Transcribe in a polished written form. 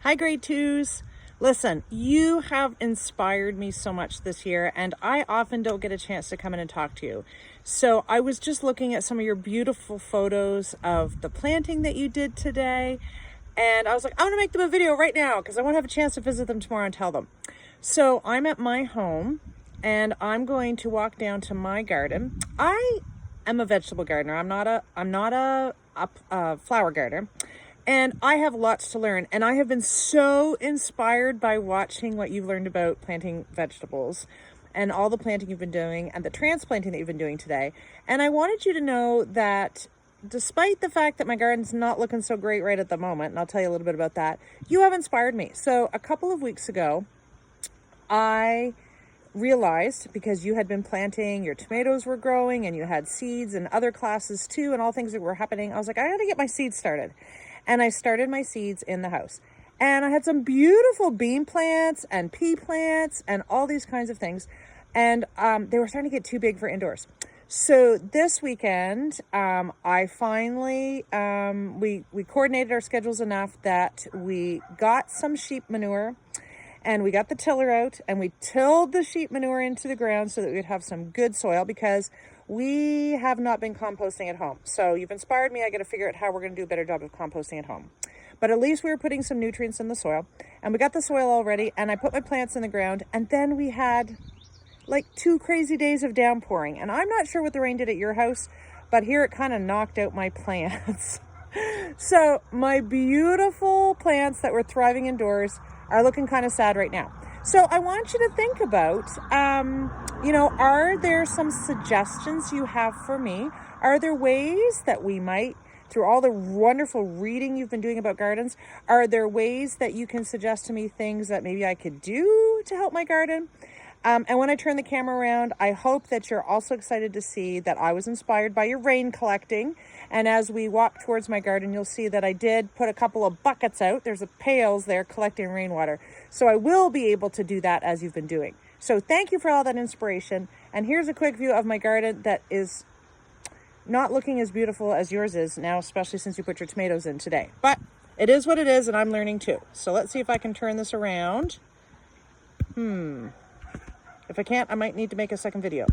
Hi, grade twos. Listen, you have inspired me so much this year, and I often don't get a chance to come in and talk to you. So I was just looking at some of your beautiful photos of the planting that you did today, and I was like, I want to make them a video right now because I want to have a chance to visit them tomorrow and tell them. So I'm at my home, and I'm going to walk down to my garden. I am a vegetable gardener. I'm not a flower gardener. And I have lots to learn, and I have been so inspired by watching what you've learned about planting vegetables and all the planting you've been doing and the transplanting that you've been doing today. And I wanted you to know that despite the fact that my garden's not looking so great right at the moment, and I'll tell you a little bit about that, you have inspired me. So a couple of weeks ago, I realized, because you had been planting, your tomatoes were growing and you had seeds and other classes too, and all things that were happening, I was like, I gotta get my seeds started. And I started my seeds in the house. And I had some beautiful bean plants and pea plants and all these kinds of things. And they were starting to get too big for indoors. So this weekend, I finally, we coordinated our schedules enough that we got some sheep manure, and we got the tiller out and we tilled the sheep manure into the ground so that we'd have some good soil, because we have not been composting at home. So you've inspired me. I got to figure out how we're going to do a better job of composting at home. But at least we were putting some nutrients in the soil, and we got the soil all ready, and I put my plants in the ground, and then we had like 2 crazy days of downpouring. And I'm not sure what the rain did at your house, but here it kind of knocked out my plants. So my beautiful plants that were thriving indoors are looking kind of sad right now. So I want you to think about, are there some suggestions you have for me? Are there ways that we might, through all the wonderful reading you've been doing about gardens, are there ways that you can suggest to me things that maybe I could do to help my garden? And when I turn the camera around, I hope that you're also excited to see that I was inspired by your rain collecting. And as we walk towards my garden, you'll see that I did put a couple of buckets out. There's pails there collecting rainwater. So I will be able to do that as you've been doing. So thank you for all that inspiration. And here's a quick view of my garden that is not looking as beautiful as yours is now, especially since you put your tomatoes in today. But it is what it is, and I'm learning too. So let's see if I can turn this around. If I can't, I might need to make a second video.